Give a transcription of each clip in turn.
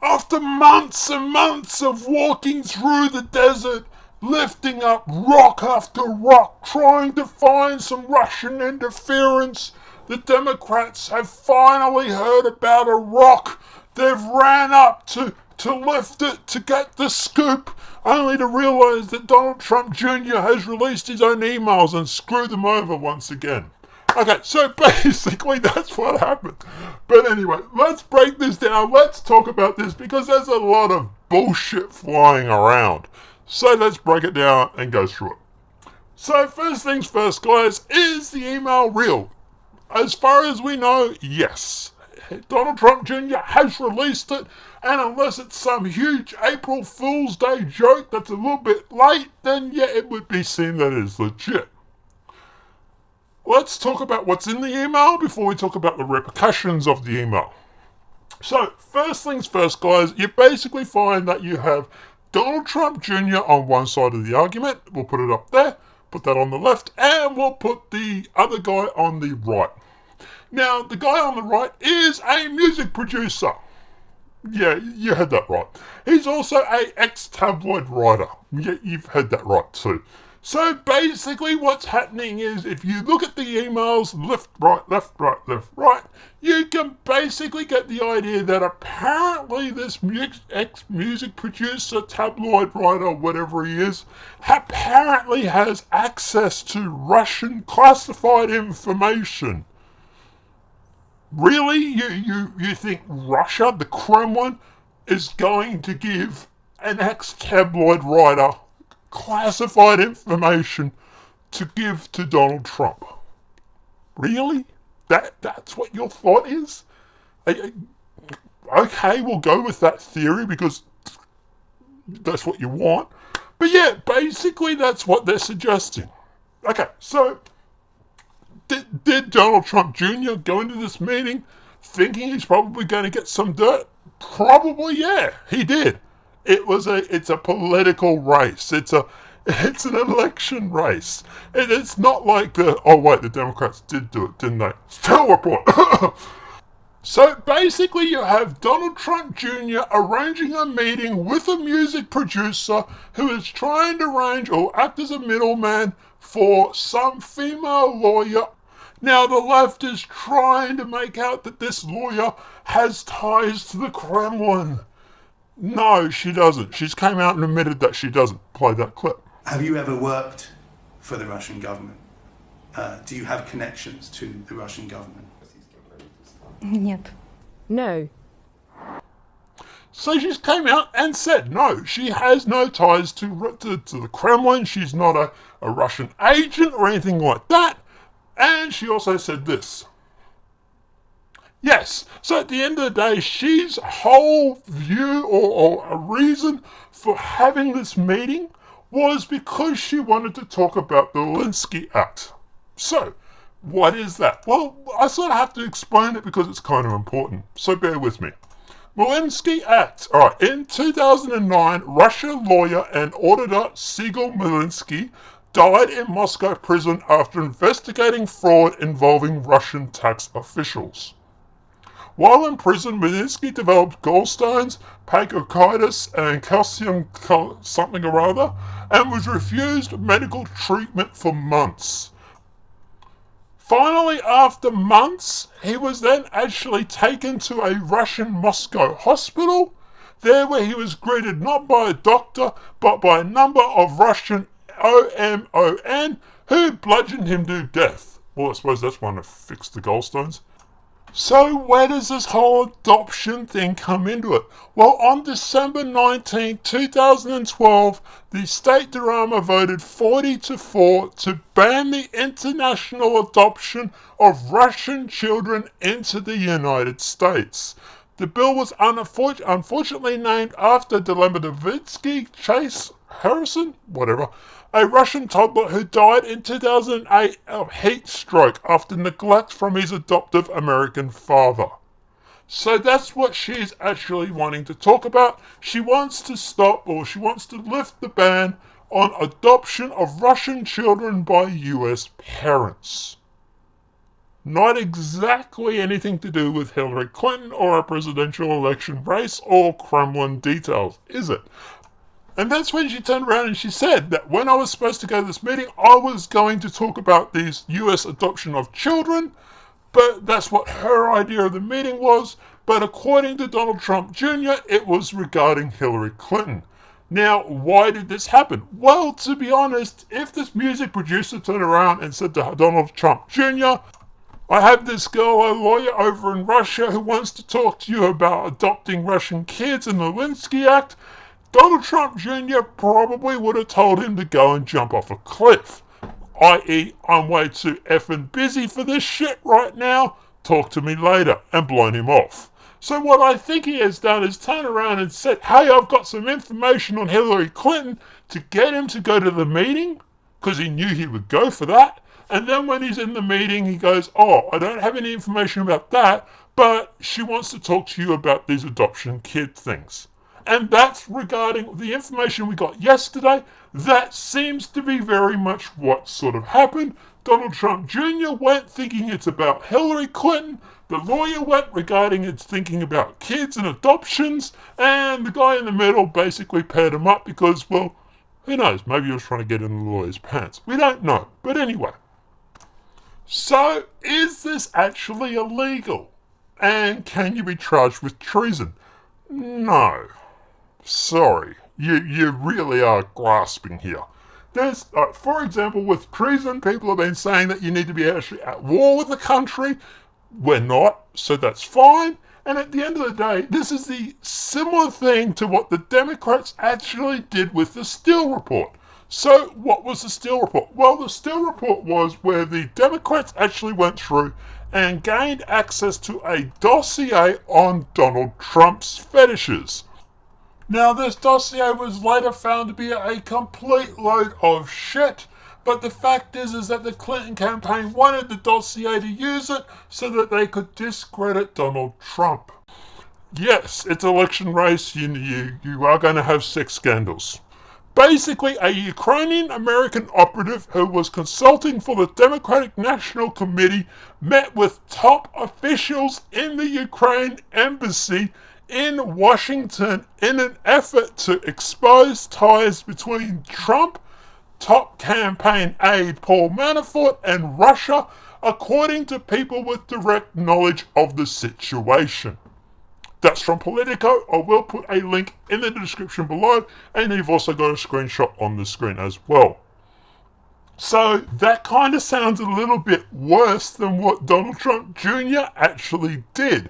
After months and months of walking through the desert, lifting up rock after rock, trying to find some Russian interference, the Democrats have finally heard about a rock. They've ran up to lift it, to get the scoop, only to realise that Donald Trump Jr. has released his own emails and screwed them over once again. Okay, so basically that's what happened. But anyway, let's break this down. Let's talk about this because there's a lot of bullshit flying around. So let's break it down and go through it. So first things first, guys, is the email real? As far as we know, yes. Donald Trump Jr. has released it, and unless it's some huge April Fool's Day joke that's a little bit late, then yeah, it would be seen that it is legit. Let's talk about what's in the email before we talk about the repercussions of the email. So, first things first, guys, you basically find that you have Donald Trump Jr. on one side of the argument. We'll put it up there, put that on the left, and we'll put the other guy on the right. Now, the guy on the right is a music producer. Yeah, you heard that right. He's also a ex-tabloid writer. Yeah, you've heard that right too. So basically what's happening is if you look at the emails left, right, you can basically get the idea that apparently this ex-music producer, tabloid writer, whatever he is, apparently has access to Russian classified information. Really? You think Russia, the Kremlin, is going to give an ex-tabloid writer classified information to give to Donald Trump? Really? That's what your thought is? Okay, we'll go with that theory because that's what you want. But yeah, basically that's what they're suggesting. Okay, so did Donald Trump Jr. go into this meeting thinking he's probably going to get some dirt? Probably, yeah, he did. It's a political race. It's an election race. It's not like the Democrats did do it, didn't they? Still report. So basically you have Donald Trump Jr. arranging a meeting with a music producer who is trying to arrange or act as a middleman for some female lawyer. Now the left is trying to make out that this lawyer has ties to the Kremlin. No, she doesn't. She's came out and admitted that she doesn't. Play that clip. Have you ever worked for the Russian government? Do you have connections to the Russian government? Нет. No. So she came out and said no, she has no ties to the Kremlin. She's not a Russian agent or anything like that. And she also said this. Yes, so at the end of the day, she's whole view or a reason for having this meeting was because she wanted to talk about the Lewinsky Act. So, what is that? Well, I sort of have to explain it because it's kind of important, so bear with me. Lewinsky Act. Alright, in 2009, Russian lawyer and auditor Siegel Malinsky died in Moscow prison after investigating fraud involving Russian tax officials. While in prison, Malinsky developed gallstones, pancreatitis, and calcium something or other, and was refused medical treatment for months. Finally, after months, he was then actually taken to a Russian Moscow hospital, there where he was greeted not by a doctor, but by a number of Russian OMON who bludgeoned him to death. Well, I suppose that's one to fix the gallstones. So where does this whole adoption thing come into it? Well, on December 19, 2012, the State Duma voted 40-4 to ban the international adoption of Russian children into the United States. The bill was unfortunately named after Davidovsky Chase Harrison, whatever, a Russian toddler who died in 2008 of heat stroke after neglect from his adoptive American father. So that's what she's actually wanting to talk about. She wants to stop, or she wants to lift the ban on adoption of Russian children by US parents. Not exactly anything to do with Hillary Clinton or a presidential election race or Kremlin details, is it? And that's when she turned around and she said that when I was supposed to go to this meeting, I was going to talk about these US adoption of children, but that's what her idea of the meeting was. But according to Donald Trump Jr., it was regarding Hillary Clinton. Now, why did this happen? Well, to be honest, if this music producer turned around and said to Donald Trump Jr., I have this girl, a lawyer over in Russia, who wants to talk to you about adopting Russian kids in the Linsky Act, Donald Trump Jr. probably would have told him to go and jump off a cliff. I.e., I'm way too effing busy for this shit right now, talk to me later, and blown him off. So what I think he has done is turn around and said, hey, I've got some information on Hillary Clinton to get him to go to the meeting, because he knew he would go for that. And then when he's in the meeting, he goes, oh, I don't have any information about that, but she wants to talk to you about these adoption kid things. And that's regarding the information we got yesterday. That seems to be very much what sort of happened. Donald Trump Jr. went thinking it's about Hillary Clinton. The lawyer went regarding it's thinking about kids and adoptions. And the guy in the middle basically paired him up because, well, who knows? Maybe he was trying to get in the lawyer's pants. We don't know. But anyway. So, is this actually illegal? And can you be charged with treason? No. Sorry. You really are grasping here. There's, for example, with treason, people have been saying that you need to be actually at war with the country. We're not, so that's fine. And at the end of the day, this is the similar thing to what the Democrats actually did with the Steele report. So what was the Steele report? Well, the Steele report was where the Democrats actually went through and gained access to a dossier on Donald Trump's fetishes. Now, this dossier was later found to be a complete load of shit, but the fact is that the Clinton campaign wanted the dossier to use it so that they could discredit Donald Trump. Yes, it's an election race, you are going to have sex scandals. Basically, a Ukrainian-American operative who was consulting for the Democratic National Committee met with top officials in the Ukraine embassy in Washington in an effort to expose ties between Trump, top campaign aide Paul Manafort, and Russia, according to people with direct knowledge of the situation. That's from Politico. I will put a link in the description below, and you've also got a screenshot on the screen as well. So that kind of sounds a little bit worse than what Donald Trump Jr. actually did.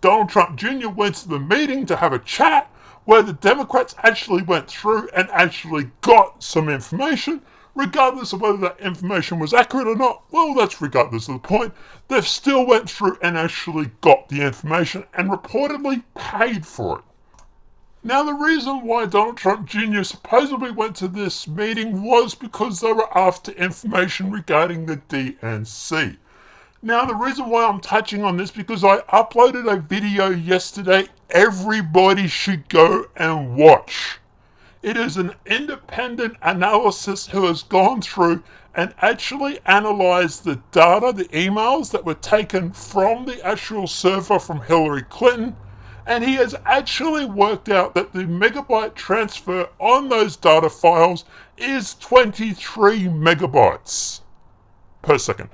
Donald Trump Jr. went to the meeting to have a chat where the Democrats actually went through and actually got some information. Regardless of whether that information was accurate or not, well, that's regardless of the point. They still went through and actually got the information and reportedly paid for it. Now, the reason why Donald Trump Jr. supposedly went to this meeting was because they were after information regarding the DNC. Now, the reason why I'm touching on this because I uploaded a video yesterday everybody should go and watch. It is an independent analysis who has gone through and actually analysed the data, the emails that were taken from the actual server from Hillary Clinton, and he has actually worked out that the megabyte transfer on those data files is 23 megabytes per second.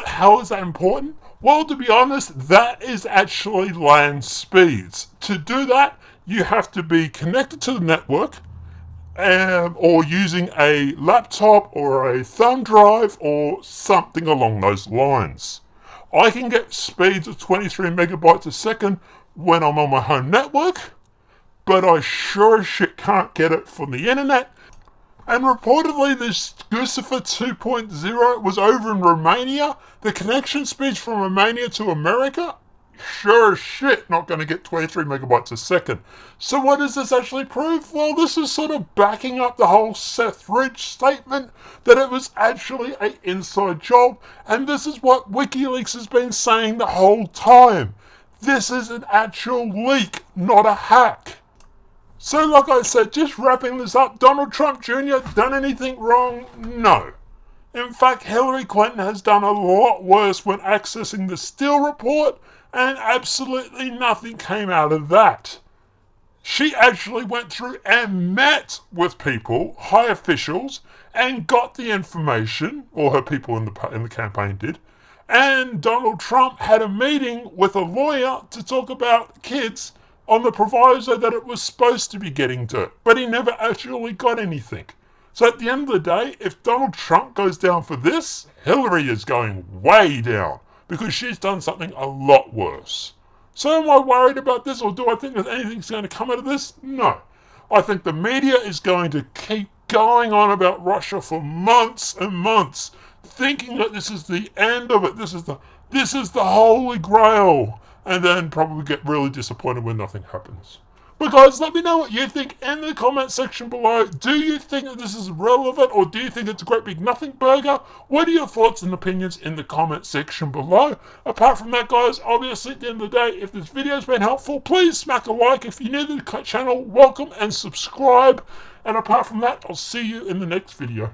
How is that important? Well, to be honest, that is actually LAN speeds. To do that, you have to be connected to the network or using a laptop or a thumb drive or something along those lines. I can get speeds of 23 megabytes a second when I'm on my home network, but I sure as shit can't get it from the internet. And reportedly this Lucifer 2.0 was over in Romania. The connection speeds from Romania to America, sure as shit not going to get 23 megabytes a second. So what does this actually prove? Well, this is sort of backing up the whole Seth Rich statement that it was actually an inside job. And this is what WikiLeaks has been saying the whole time. This is an actual leak, not a hack. So like I said, just wrapping this up, Donald Trump Jr. done anything wrong? No. In fact, Hillary Clinton has done a lot worse when accessing the Steele report, and absolutely nothing came out of that. She actually went through and met with people, high officials, and got the information, or her people in the campaign did. And Donald Trump had a meeting with a lawyer to talk about kids on the proviso that it was supposed to be getting dirt, but he never actually got anything. So at the end of the day, if Donald Trump goes down for this, Hillary is going way down because she's done something a lot worse. So am I worried about this, or do I think that anything's going to come out of this? No. I think the media is going to keep going on about Russia for months and months, thinking that this is the end of it. This is the holy grail, and then probably get really disappointed when nothing happens. But guys, let me know what you think in the comment section below. Do you think that this is relevant, or do you think it's a great big nothing burger? What are your thoughts and opinions in the comment section below? Apart from that, guys, obviously at the end of the day, if this video's been helpful, please smack a like. If you're new to the channel, welcome and subscribe. And apart from that, I'll see you in the next video.